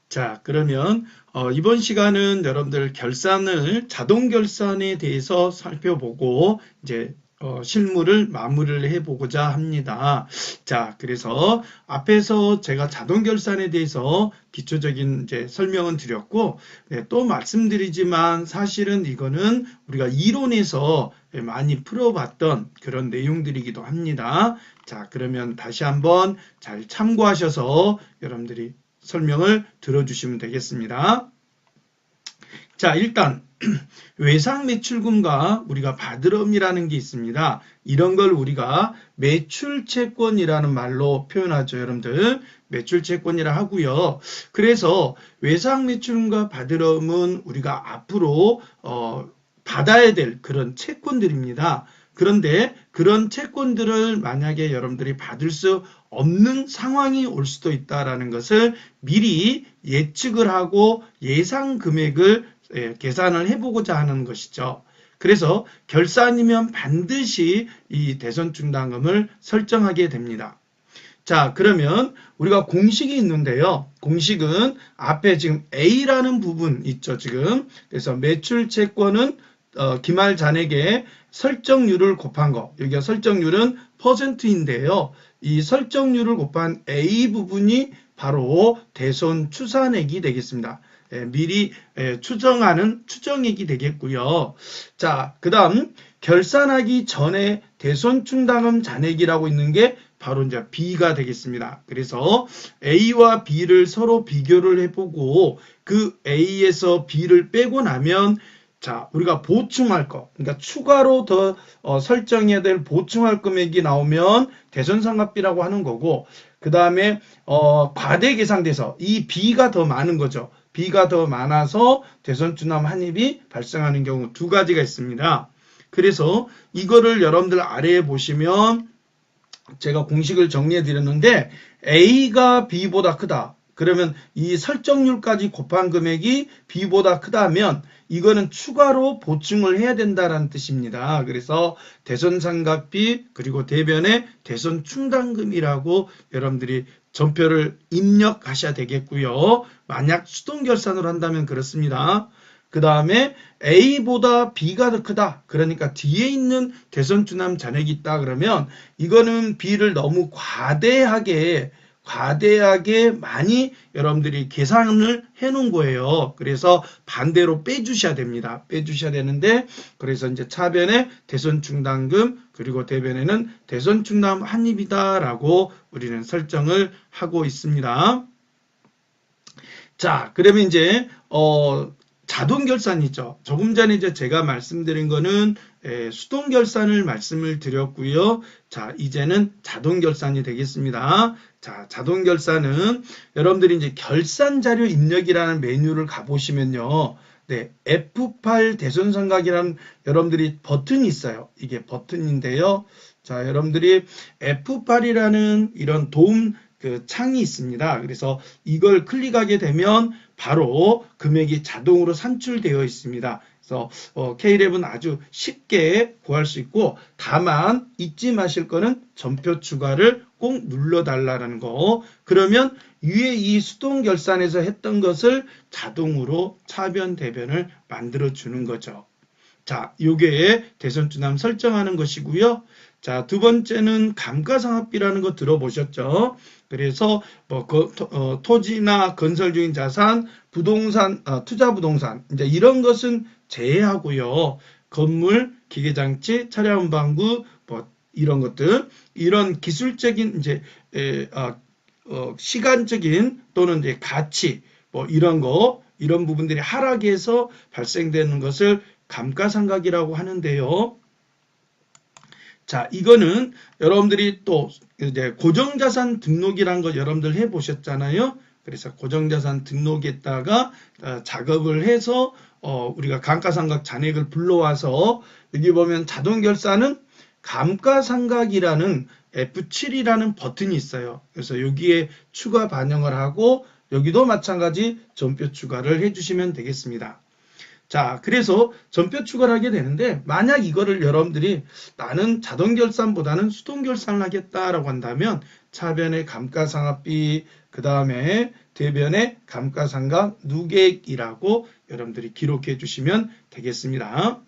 자, 그러면 이번 시간은 여러분들 자동 결산에 대해서 살펴보고 이제 실무를 마무리를 해보고자 합니다. 자, 그래서 앞에서 제가 자동 결산에 대해서 기초적인 이제 설명은 드렸고, 네, 또 말씀드리지만 사실은 이거는 우리가 이론에서 많이 풀어봤던 그런 내용들이기도 합니다. 자, 그러면 다시 한번 잘 참고하셔서 여러분들이 설명을 들어주시면 되겠습니다. 자, 일단 외상 매출금과 우리가 받으름이라는 게 있습니다. 이런 걸 우리가 매출채권이라는 말로 표현하죠, 여러분들. 매출채권이라 하고요. 그래서 외상 매출금과 받으름은 우리가 앞으로 받아야 될 그런 채권들입니다. 그런데 그런 채권들을 만약에 여러분들이 받을 수 없는 상황이 올 수도 있다는 것을 미리 예측을 하고 예상 금액을 계산을 해보고자 하는 것이죠. 그래서 결산이면 반드시 이 대손 충당금을 설정하게 됩니다. 자, 그러면 우리가 공식이 있는데요. 공식은 앞에 지금 A라는 부분 있죠, 지금. 그래서 매출 채권은 기말 잔액의 설정률을 곱한 거. 여기가 설정률은 퍼센트인데요. 이 설정률을 곱한 A 부분이 바로 대손 추산액이 되겠습니다. 미리 추정하는 추정액이 되겠고요. 자, 그 다음 결산하기 전에 대손 충당금 잔액이라고 있는 게 바로 이제 B가 되겠습니다. 그래서 A와 B를 서로 비교를 해보고 그 A에서 B를 빼고 나면 자, 우리가 보충할 거, 그러니까 추가로 더 설정해야 될 보충할 금액이 나오면 대손상각비라고 하는 거고, 그 다음에 과대 계상돼서 이 B가 더 많은 거죠. B가 더 많아서 대손주남 환입이 발생하는 경우 두 가지가 있습니다. 그래서 이거를 여러분들 아래에 보시면 제가 공식을 정리해 드렸는데 A가 B보다 크다. 그러면 이 설정률까지 곱한 금액이 B보다 크다면 이거는 추가로 보충을 해야 된다는 뜻입니다. 그래서 대손상각비 그리고 대변의 대손충당금이라고 여러분들이 전표를 입력하셔야 되겠고요. 만약 수동결산으로 한다면 그렇습니다. 그 다음에 A보다 B가 더 크다. 그러니까 뒤에 있는 대손주남 잔액이 있다 그러면 이거는 B를 너무 과대하게 많이 여러분들이 계산을 해 놓은 거예요. 그래서 반대로 빼주셔야 됩니다. 빼주셔야 되는데 그래서 이제 차변에 대손충당금 그리고 대변에는 대손충당 환입이다라고 우리는 설정을 하고 있습니다. 자, 그러면 이제 자동 결산이죠. 조금 전에 이제 제가 말씀드린 거는 수동 결산을 말씀을 드렸고요. 자, 이제는 자동 결산이 되겠습니다. 자, 자동 결산은 여러분들이 이제 결산 자료 입력이라는 메뉴를 가보시면요. 네, F8 대손상각이라는 여러분들이 버튼이 있어요. 이게 버튼인데요. 자, 여러분들이 F8이라는 이런 도움 창이 있습니다. 그래서 이걸 클릭하게 되면 바로 금액이 자동으로 산출되어 있습니다. 그래서 K-랩은 아주 쉽게 구할 수 있고 다만 잊지 마실 거는 전표 추가를 꼭 눌러달라는 거. 그러면 위에 이 수동 결산에서 했던 것을 자동으로 차변 대변을 만들어 주는 거죠. 자, 요게 대손주남 설정하는 것이고요. 자, 두 번째는 감가상각비라는 거 들어보셨죠? 그래서 토지나 건설 중인 자산, 부동산, 투자 부동산 이제 이런 것은 제외하고요. 건물, 기계장치, 차량운반구 이런 것들, 이런 기술적인 이제 시간적인 또는 이제 가치 이런 부분들이 하락해서 발생되는 것을 감가상각이라고 하는데요. 자, 이거는 여러분들이 또 이제 고정자산 등록이라는 거 여러분들 해보셨잖아요. 그래서 고정자산 등록에다가 작업을 해서 우리가 감가상각 잔액을 불러와서 여기 보면 자동결산은 감가상각이라는 F7이라는 버튼이 있어요. 그래서 여기에 추가 반영을 하고 여기도 마찬가지 전표 추가를 해주시면 되겠습니다. 자, 그래서 전표 추가를 하게 되는데 만약 이거를 여러분들이 나는 자동결산보다는 수동결산을 하겠다라고 한다면 차변의 감가상각비 그 다음에 대변에 감가상각 누계액이라고 여러분들이 기록해 주시면 되겠습니다.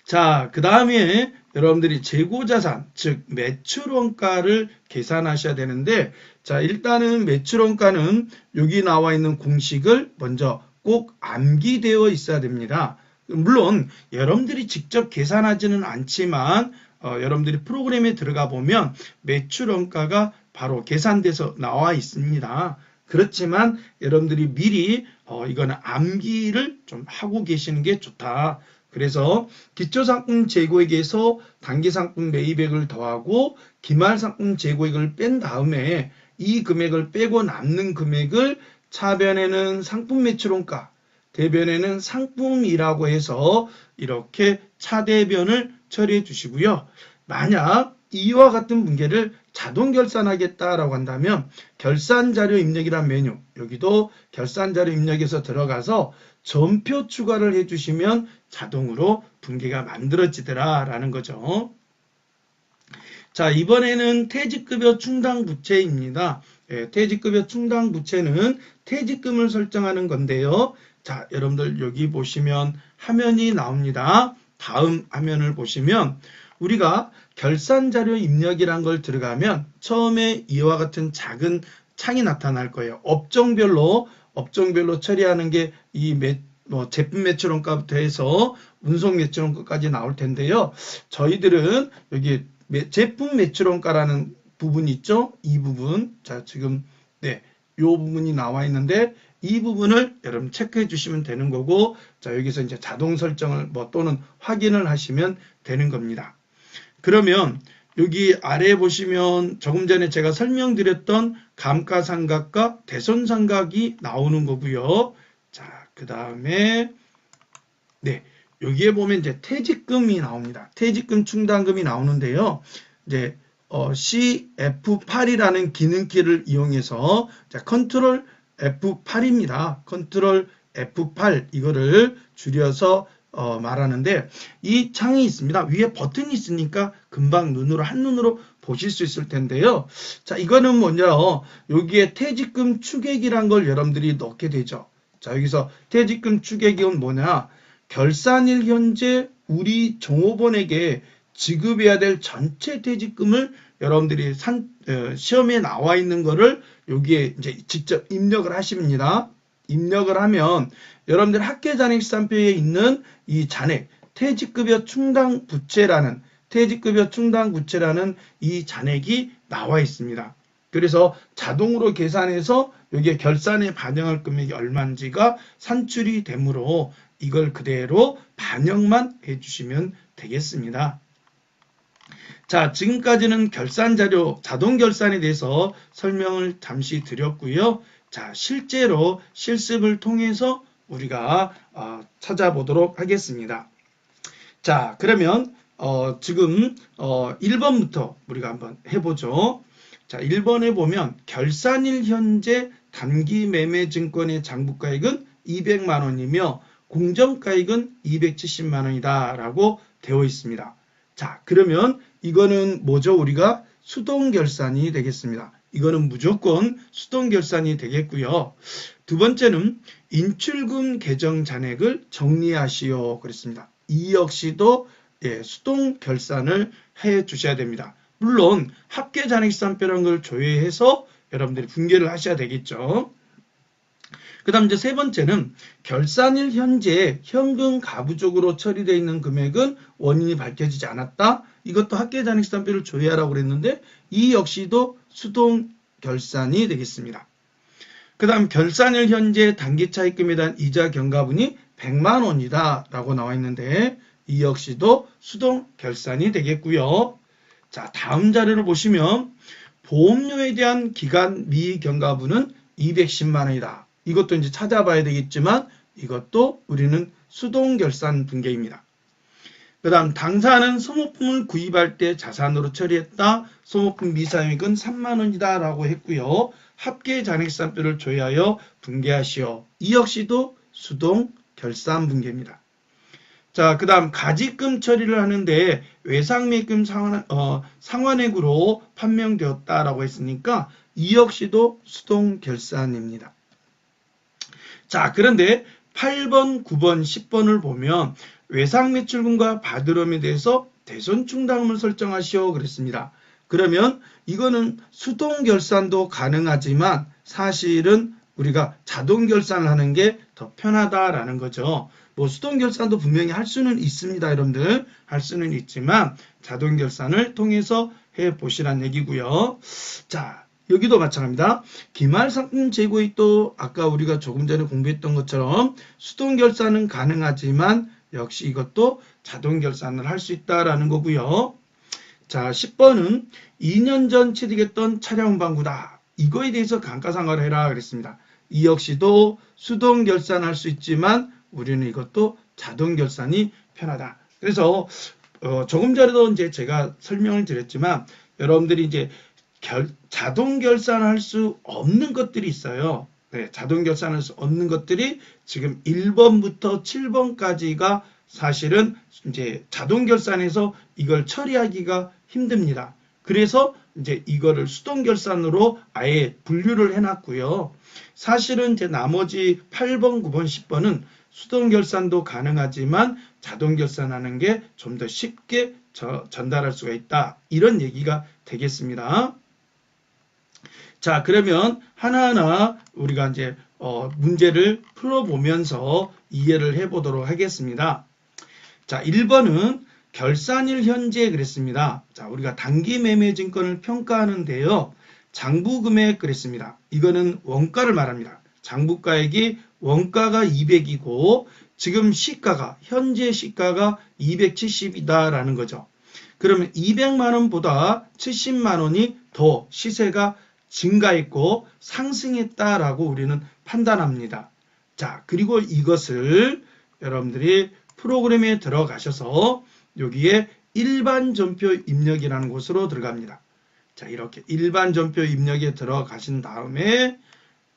자, 그 다음에 여러분들이 재고자산, 즉 매출원가를 계산하셔야 되는데, 자, 일단은 매출원가는 여기 나와 있는 공식을 먼저 꼭 암기되어 있어야 됩니다. 물론 여러분들이 직접 계산하지는 않지만 여러분들이 프로그램에 들어가 보면 매출원가가 바로 계산돼서 나와 있습니다. 그렇지만 여러분들이 미리 이거는 암기를 좀 하고 계시는 게 좋다. 그래서 기초상품 재고액에서 단기상품 매입액을 더하고 기말상품 재고액을 뺀 다음에 이 금액을 빼고 남는 금액을 차변에는 상품 매출원가, 대변에는 상품이라고 해서 이렇게 차대변을 처리해 주시고요. 만약 이와 같은 문제를 자동 결산하겠다라고 한다면 결산자료 입력이란 메뉴, 여기도 결산자료 입력에서 들어가서 전표 추가를 해주시면 자동으로 분계가 만들어지더라라는 거죠. 자, 이번에는 퇴직급여 충당부채입니다. 퇴직급여 충당부채는 퇴직금을 설정하는 건데요. 자, 여러분들 여기 보시면 화면이 나옵니다. 다음 화면을 보시면 우리가 결산자료 입력이란 걸 들어가면 처음에 이와 같은 작은 창이 나타날 거예요. 업종별로 처리하는 게 이 제품 매출원가부터 해서 운송 매출원가까지 나올 텐데요. 저희들은 여기 제품 매출원가라는 부분이 있죠. 이 부분. 자, 지금 이 부분이 나와 있는데 이 부분을 여러분 체크해 주시면 되는 거고, 자, 여기서 이제 자동 설정을 또는 확인을 하시면 되는 겁니다. 그러면 여기 아래에 보시면 조금 전에 제가 설명드렸던 감가상각과 대손상각이 나오는 거고요. 자, 그 다음에 여기에 보면 이제 퇴직금이 나옵니다. 퇴직금 충당금이 나오는데요. 이제 CF8이라는 기능키를 이용해서 컨트롤 F8입니다. 컨트롤 F8 이거를 줄여서 말하는데 이 창이 있습니다. 위에 버튼이 있으니까 금방 한눈으로 보실 수 있을 텐데요. 자, 이거는 뭐냐요? 여기에 퇴직금 추계액이란 걸 여러분들이 넣게 되죠. 자, 여기서 퇴직금 추계액은 뭐냐? 결산일 현재 우리 종업원에게 지급해야 될 전체 퇴직금을 여러분들이 시험에 나와 있는 거를 여기에 이제 직접 입력을 하십니다. 입력을 하면 여러분들 합계잔액시산표에 있는 이 잔액, 퇴직급여 충당부채라는 이 잔액이 나와 있습니다. 그래서 자동으로 계산해서 여기에 결산에 반영할 금액이 얼마인지가 산출이 되므로 이걸 그대로 반영만 해주시면 되겠습니다. 자, 지금까지는 결산자료, 자동 결산에 대해서 설명을 잠시 드렸고요. 자, 실제로 실습을 통해서 우리가 찾아보도록 하겠습니다. 자, 그러면 지금 1번부터 우리가 한번 해보죠. 자, 1번에 보면 결산일 현재 단기매매증권의 장부가액은 200만 원이며 공정가액은 270만 원이다 라고 되어 있습니다. 자, 그러면 이거는 뭐죠? 우리가 수동결산이 되겠습니다. 이거는 무조건 수동결산이 되겠고요. 두 번째는 인출금 계정 잔액을 정리하시오 그랬습니다. 이 역시도 수동결산을 해 주셔야 됩니다. 물론 합계잔액시산표라는 걸 조회해서 여러분들이 분계를 하셔야 되겠죠. 그 다음 이제 세 번째는 결산일 현재 현금 가부적으로 처리되어 있는 금액은 원인이 밝혀지지 않았다. 이것도 합계잔액시산표를 조회하라고 그랬는데 이 역시도 수동 결산이 되겠습니다. 그 다음 결산일 현재 단기차입금에 대한 이자 경과분이 100만 원이다 라고 나와 있는데 이 역시도 수동 결산이 되겠고요. 자, 다음 자료를 보시면 보험료에 대한 기간 미경과분은 210만 원이다. 이것도 이제 찾아봐야 되겠지만 이것도 우리는 수동 결산 분계입니다. 그 다음 당사는 소모품을 구입할 때 자산으로 처리했다. 소모품 미사용액은 3만 원이다 라고 했고요. 합계잔액시산표를 조회하여 분계하시오. 이 역시도 수동 결산 분계입니다. 자, 그 다음 가지금 처리를 하는데 외상매입금 상환액으로 판명되었다라고 했으니까 이 역시도 수동결산입니다. 자, 그런데 8번, 9번, 10번을 보면 외상매출금과 받으름에 대해서 대손충당금을 설정하시오 그랬습니다. 그러면 이거는 수동결산도 가능하지만 사실은 우리가 자동결산을 하는 게 더 편하다라는 거죠. 뭐 수동결산도 분명히 할 수는 있습니다. 여러분들 할 수는 있지만 자동결산을 통해서 해보시란 얘기고요. 자, 여기도 마찬가지입니다. 기말상품 재고이익도 아까 우리가 조금 전에 공부했던 것처럼 수동결산은 가능하지만 역시 이것도 자동결산을 할 수 있다라는 거고요. 자, 10번은 2년 전 취득했던 차량 운반구다. 이거에 대해서 감가상각을 해라 그랬습니다. 이 역시도 수동결산할 수 있지만 우리는 이것도 자동결산이 편하다. 그래서 조금 전에도 이제 제가 설명을 드렸지만 여러분들이 이제 자동결산할 수 없는 것들이 있어요. 네, 자동결산할 수 없는 것들이 지금 1번부터 7번까지가 사실은 이제 자동결산에서 이걸 처리하기가 힘듭니다. 그래서 이제 이거를 수동결산으로 아예 분류를 해놨고요. 사실은 이제 나머지 8번, 9번, 10번은 수동결산도 가능하지만 자동결산하는 게 좀 더 쉽게 전달할 수가 있다. 이런 얘기가 되겠습니다. 자, 그러면 하나하나 우리가 이제 문제를 풀어보면서 이해를 해보도록 하겠습니다. 자, 1번은 결산일 현재 그랬습니다. 자, 우리가 단기 매매 증권을 평가하는데요. 장부금액 그랬습니다. 이거는 원가를 말합니다. 장부가액이 원가가 200이고 지금 시가가 현재 시가가 270이다라는 거죠. 그러면 200만 원보다 70만 원이 더 시세가 증가했고 상승했다라고 우리는 판단합니다. 자, 그리고 이것을 여러분들이 프로그램에 들어가셔서 여기에 일반 전표 입력이라는 곳으로 들어갑니다. 자, 이렇게 일반 전표 입력에 들어가신 다음에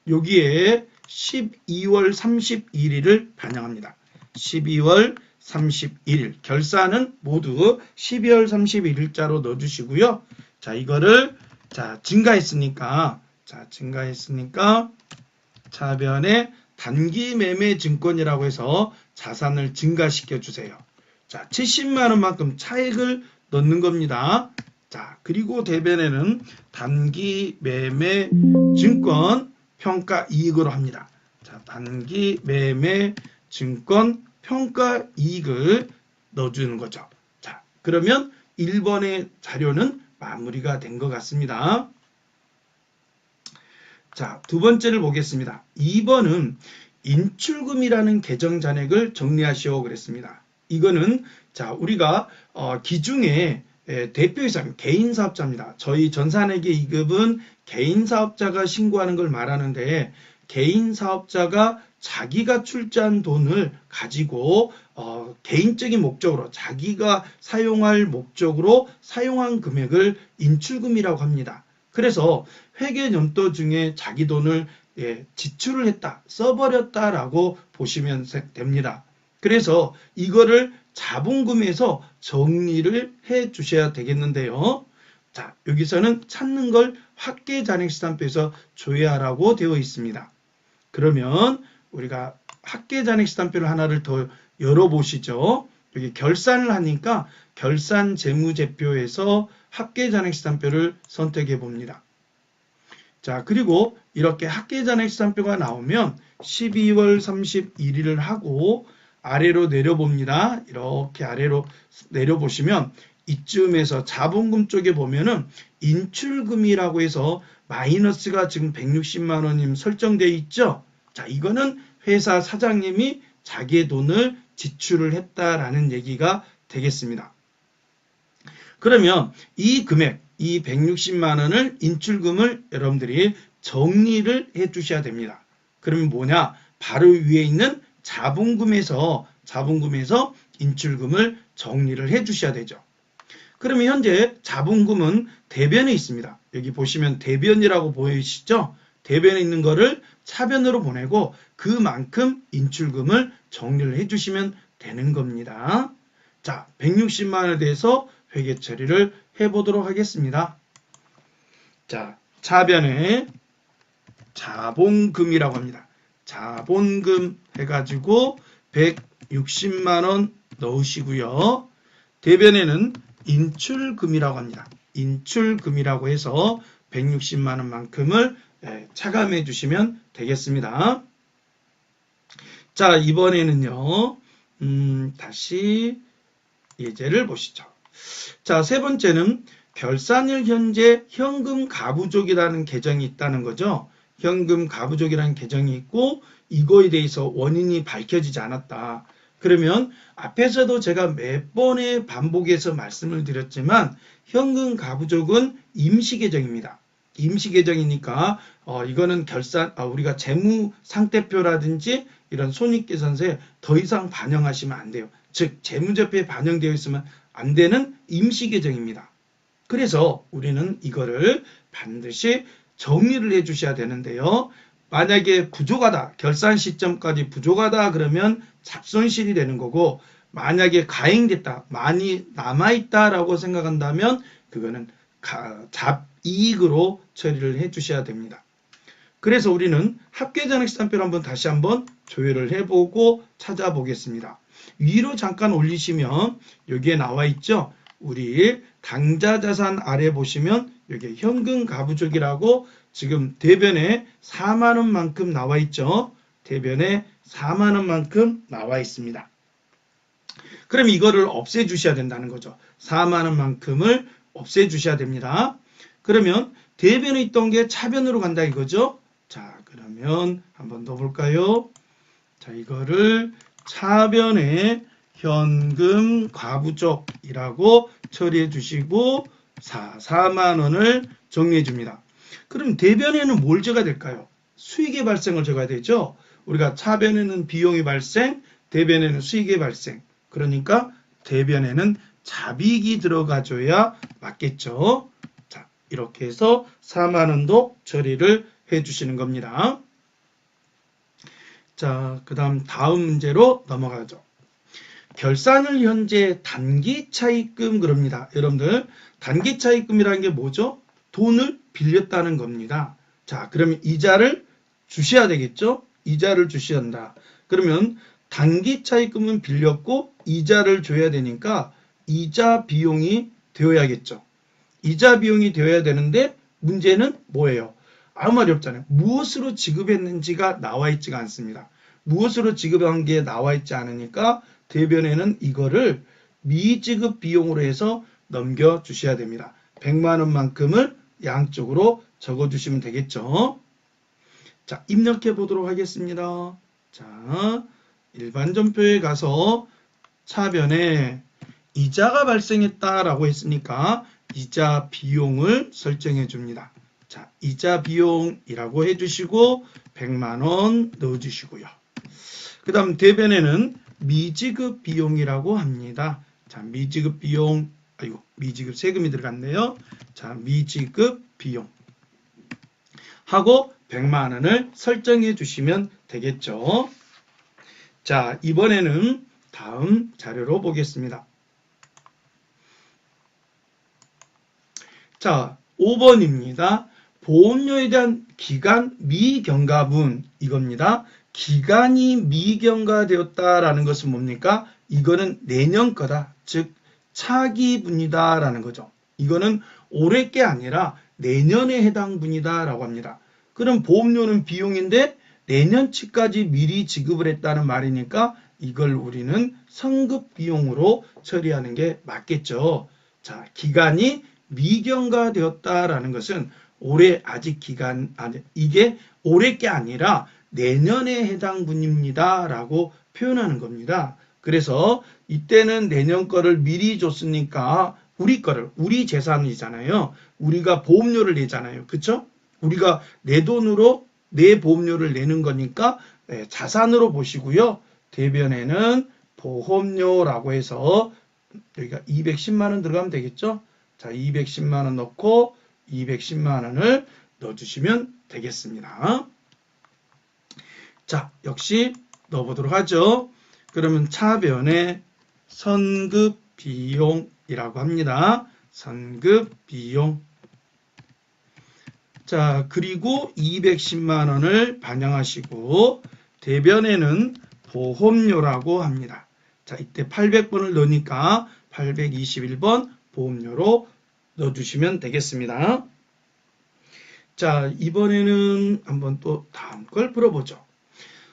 여기에 12월 31일을 반영합니다. 12월 31일 결산은 모두 12월 31일자로 넣어주시고요. 자, 이거를 증가했으니까 차변에 단기 매매 증권이라고 해서 자산을 증가시켜 주세요. 자, 70만 원만큼 차익을 넣는 겁니다. 자, 그리고 대변에는 단기 매매 증권 평가 이익으로 합니다. 자, 단기 매매 증권 평가 이익을 넣어주는 거죠. 자, 그러면 1번의 자료는 마무리가 된 것 같습니다. 자, 두 번째를 보겠습니다. 2번은 인출금이라는 계정 잔액을 정리하시오 그랬습니다. 이거는 자, 우리가 기중에 대표이사 개인 사업자입니다. 저희 전산회계 2급은 개인 사업자가 신고하는 걸 말하는데 개인 사업자가 자기가 출자한 돈을 가지고 개인적인 목적으로 자기가 사용할 목적으로 사용한 금액을 인출금이라고 합니다. 그래서 회계연도 중에 자기 돈을 지출을 했다, 써버렸다라고 보시면 됩니다. 그래서 이거를 자본금에서 정리를 해 주셔야 되겠는데요. 자, 여기서는 찾는 걸 합계잔액시단표에서 조회하라고 되어 있습니다. 그러면 우리가 합계잔액시단표를 하나를 더 열어보시죠. 여기 결산을 하니까 결산재무제표에서 합계잔액시단표를 선택해 봅니다. 자, 그리고 이렇게 합계잔액시단표가 나오면 12월 31일을 하고 아래로 내려봅니다. 이렇게 아래로 내려보시면 이쯤에서 자본금 쪽에 보면은 인출금이라고 해서 마이너스가 지금 160만 원이 설정되어 있죠. 자, 이거는 회사 사장님이 자기의 돈을 지출을 했다라는 얘기가 되겠습니다. 그러면 이 금액, 이 160만 원을 인출금을 여러분들이 정리를 해 주셔야 됩니다. 그러면 뭐냐? 바로 위에 있는 자본금에서 인출금을 정리를 해 주셔야 되죠. 그러면 현재 자본금은 대변에 있습니다. 여기 보시면 대변이라고 보이시죠? 대변에 있는 거를 차변으로 보내고 그만큼 인출금을 정리를 해주시면 되는 겁니다. 자, 160만 원에 대해서 회계 처리를 해보도록 하겠습니다. 자, 차변에 자본금이라고 합니다. 자본금 해가지고 160만 원 넣으시고요. 대변에는 인출금이라고 합니다. 인출금이라고 해서 160만 원만큼을 차감해 주시면 되겠습니다. 자, 이번에는요. 다시 예제를 보시죠. 자, 세 번째는 결산일 현재 현금 가부족이라는 계정이 있다는 거죠. 현금 가부족이라는 계정이 있고 이거에 대해서 원인이 밝혀지지 않았다. 그러면 앞에서도 제가 몇 번의 반복해서 말씀을 드렸지만 현금 가부족은 임시 계정입니다. 임시 계정이니까 이거는 우리가 재무 상태표라든지 이런 손익계산서에 더 이상 반영하시면 안 돼요. 즉 재무제표에 반영되어 있으면 안 되는 임시 계정입니다. 그래서 우리는 이거를 반드시 정리를 해 주셔야 되는데요. 만약에 부족하다, 결산 시점까지 부족하다 그러면 잡손실이 되는 거고 만약에 가행됐다, 많이 남아있다라고 생각한다면 그거는 잡이익으로 처리를 해 주셔야 됩니다. 그래서 우리는 합계전액시산표를 다시 한번 조회를 해보고 찾아보겠습니다. 위로 잠깐 올리시면 여기에 나와 있죠. 우리 당좌자산 아래 보시면 여기 현금 가부족이라고 지금 대변에 4만 원만큼 나와 있죠. 대변에 4만 원만큼 나와 있습니다. 그럼 이거를 없애 주셔야 된다는 거죠. 4만 원만큼을 없애 주셔야 됩니다. 그러면 대변에 있던 게 차변으로 간다 이거죠. 자, 그러면 한번 더 볼까요? 자, 이거를 차변에 현금 가부족이라고 처리해 주시고 4만 원을 정리해 줍니다. 그럼 대변에는 뭘 적어야 될까요? 수익의 발생을 적어야 되죠. 우리가 차변에는 비용이 발생, 대변에는 수익의 발생. 그러니까 대변에는 잡이익이 들어가줘야 맞겠죠. 자, 이렇게 해서 4만 원도 처리를 해 주시는 겁니다. 자, 그 다음 문제로 넘어가죠. 결산을 현재 단기차입금 그럽니다. 여러분들 단기차입금이라는 게 뭐죠? 돈을 빌렸다는 겁니다. 자, 그러면 이자를 주셔야 되겠죠? 이자를 주셔야 한다. 그러면 단기차입금은 빌렸고 이자를 줘야 되니까 이자 비용이 되어야겠죠. 이자 비용이 되어야 되는데 문제는 뭐예요? 아무 말이 없잖아요. 무엇으로 지급했는지가 나와 있지가 않습니다. 무엇으로 지급한 게 나와 있지 않으니까 대변에는 이거를 미지급 비용으로 해서 넘겨주셔야 됩니다. 100만 원만큼을 양쪽으로 적어주시면 되겠죠. 자, 입력해 보도록 하겠습니다. 자, 일반전표에 가서 차변에 이자가 발생했다라고 했으니까 이자 비용을 설정해 줍니다. 자, 이자 비용이라고 해주시고 100만 원 넣어주시고요. 그 다음 대변에는 미지급 비용이라고 합니다. 자, 미지급 비용, 미지급 세금이 들어갔네요. 자, 미지급 비용 하고 100만 원을 설정해 주시면 되겠죠. 자, 이번에는 다음 자료로 보겠습니다. 자, 5번입니다. 보험료에 대한 기간 미경과분 이겁니다. 기간이 미경과되었다라는 것은 뭡니까? 이거는 내년 거다. 즉 차기분이다라는 거죠. 이거는 올해 게 아니라 내년에 해당 분이다라고 합니다. 그럼 보험료는 비용인데 내년치까지 미리 지급을 했다는 말이니까 이걸 우리는 성급 비용으로 처리하는 게 맞겠죠. 자, 기간이 미경과되었다라는 것은 올해 아직 이게 올해 게 아니라 내년에 해당 분입니다 라고 표현하는 겁니다. 그래서 이때는 내년 거를 미리 줬으니까 우리 재산이잖아요. 우리가 보험료를 내잖아요. 그쵸? 우리가 내 돈으로 내 보험료를 내는 거니까 자산으로 보시고요. 대변에는 보험료라고 해서 여기가 210만 원 들어가면 되겠죠? 자, 210만 원 넣고 210만 원을 넣어주시면 되겠습니다. 자, 역시 넣어보도록 하죠. 그러면 차변에 선급 비용이라고 합니다. 선급 비용. 자, 그리고 210만 원을 반영하시고 대변에는 보험료라고 합니다. 자, 이때 800번을 넣으니까 821번 보험료로 넣어주시면 되겠습니다. 자, 이번에는 한번 또 다음 걸 풀어보죠.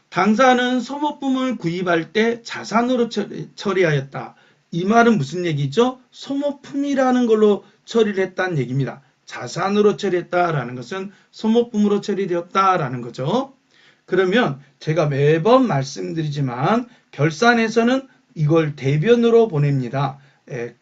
당사는 소모품을 구입할 때 자산으로 처리하였다. 이 말은 무슨 얘기죠? 소모품이라는 걸로 처리를 했다는 얘기입니다. 자산으로 처리했다라는 것은 소모품으로 처리되었다라는 거죠. 그러면 제가 매번 말씀드리지만 결산에서는 이걸 대변으로 보냅니다.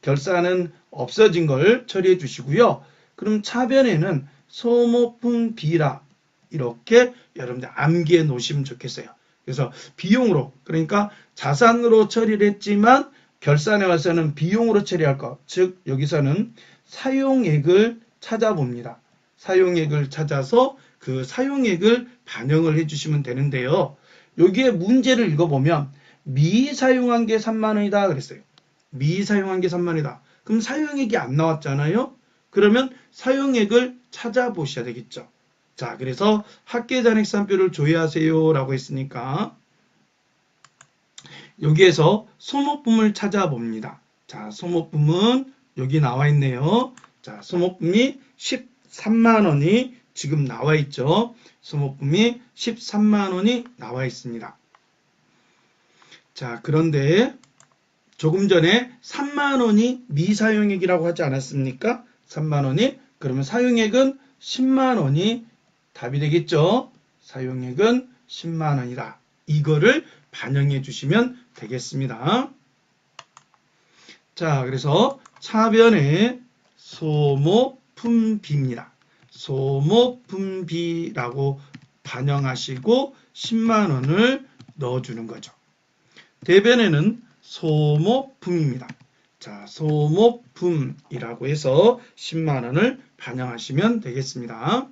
결산은 없어진 걸 처리해 주시고요. 그럼 차변에는 소모품 비라 이렇게 여러분들 암기해 놓으시면 좋겠어요. 그래서 비용으로, 그러니까 자산으로 처리를 했지만 결산에 와서는 비용으로 처리할 것, 즉 여기서는 사용액을 찾아봅니다. 사용액을 찾아서 그 사용액을 반영을 해주시면 되는데요. 여기에 문제를 읽어보면 미사용한 게 3만 원이다 그랬어요. 미사용한 게 3만 원이다. 그럼 사용액이 안 나왔잖아요. 그러면 사용액을 찾아보셔야 되겠죠. 자, 그래서 합계잔액산표를 조회하세요 라고 했으니까 여기에서 소모품을 찾아봅니다. 자, 소모품은 여기 나와 있네요. 자, 소모품이 13만 원이 지금 나와 있죠. 소모품이 13만 원이 나와 있습니다. 자, 그런데 조금 전에 3만 원이 미사용액이라고 하지 않았습니까? 3만 원이. 그러면 사용액은 10만 원이 답이 되겠죠. 사용액은 10만 원이다. 이거를 반영해 주시면 되겠습니다. 자, 그래서 차변에 소모품비입니다. 소모품비라고 반영하시고 10만 원을 넣어주는 거죠. 대변에는 소모품입니다. 자, 소모품이라고 해서 10만 원을 반영하시면 되겠습니다.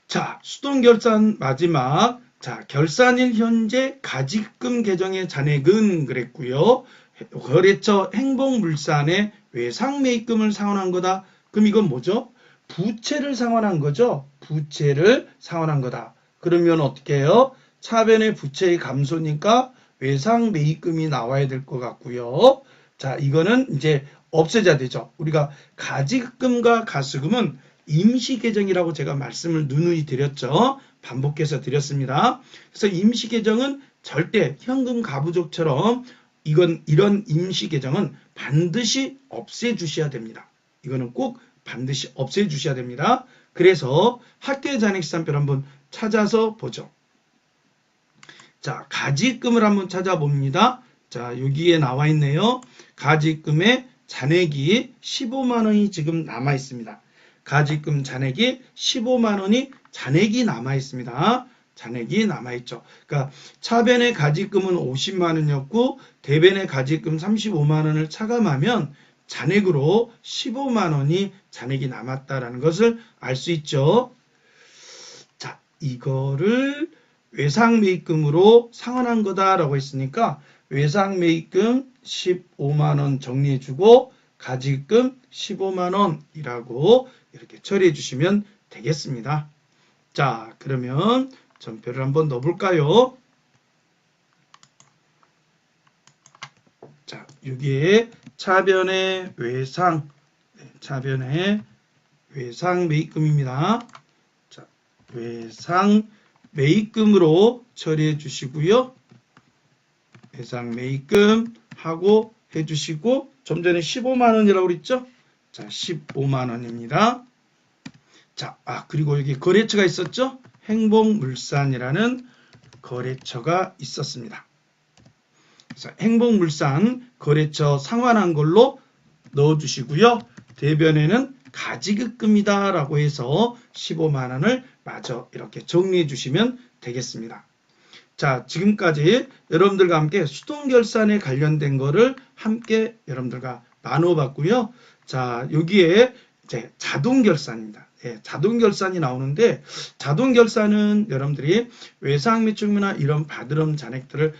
자, 수동결산 마지막. 자, 결산일 현재 가지금 계정의 잔액은 그랬고요. 거래처 행복물산에 외상매입금을 상환한 거다. 그럼 이건 뭐죠? 부채를 상환한 거죠. 부채를 상환한 거다. 그러면 어떻게 해요? 차변의 부채의 감소니까 외상매입금이 나와야 될 것 같고요. 자, 이거는 이제 없애줘야 되죠. 우리가 가지금과 가수금은 임시계정이라고 제가 말씀을 누누이 드렸죠. 반복해서 드렸습니다. 그래서 임시계정은 절대 현금 가부족처럼 이런 임시계정은 반드시 없애주셔야 됩니다. 이거는 꼭 반드시 없애주셔야 됩니다. 그래서 합계잔액산표를 한번 찾아서 보죠. 자, 가지금을 한번 찾아봅니다. 자, 여기에 나와 있네요. 가지금의 잔액이 15만 원이 지금 남아 있습니다. 가지금 잔액이 15만 원이 잔액이 남아 있습니다. 잔액이 남아 있죠. 그러니까 차변의 가지금은 50만 원이었고 대변의 가지금 35만 원을 차감하면 잔액으로 15만 원이 잔액이 남았다라는 것을 알 수 있죠. 자, 이거를 외상매입금으로 상환한 거다라고 했으니까 외상매입금 15만 원 정리해주고 가지금 15만 원이라고 이렇게 처리해 주시면 되겠습니다. 자, 그러면 전표를 한번 넣어볼까요? 자, 여기에 차변의 차변의 외상매입금입니다. 자, 외상매입금으로 처리해 주시고요. 외상매입금 하고 해주시고 좀 전에 15만 원이라고 그랬죠? 자, 15만 원입니다. 자, 그리고 여기 거래처가 있었죠? 행복물산이라는 거래처가 있었습니다. 그래서 행복물산 거래처 상환한 걸로 넣어주시고요. 대변에는 가지급금이다 라고 해서 15만 원을 마저 이렇게 정리해 주시면 되겠습니다. 자, 지금까지 여러분들과 함께 수동결산에 관련된 거를 함께 여러분들과 나눠봤고요. 자, 여기에 이제 자동결산입니다. 예, 자동 결산이 나오는데 자동 결산은 여러분들이 외상매축이나 이런 받으름 잔액들을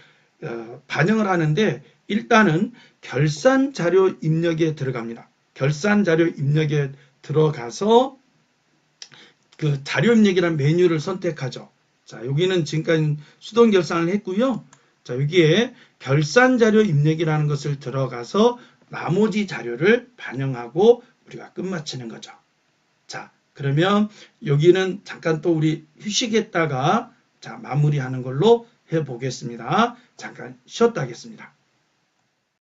반영을 하는데 일단은 결산 자료 입력에 들어갑니다. 결산 자료 입력에 들어가서 그 자료 입력이라는 메뉴를 선택하죠. 자, 여기는 지금까지 수동 결산을 했고요. 자, 여기에 결산 자료 입력이라는 것을 들어가서 나머지 자료를 반영하고 우리가 끝마치는 거죠. 자, 그러면 여기는 잠깐 또 우리 휴식했다가 자, 마무리하는 걸로 해보겠습니다. 잠깐 쉬었다 하겠습니다.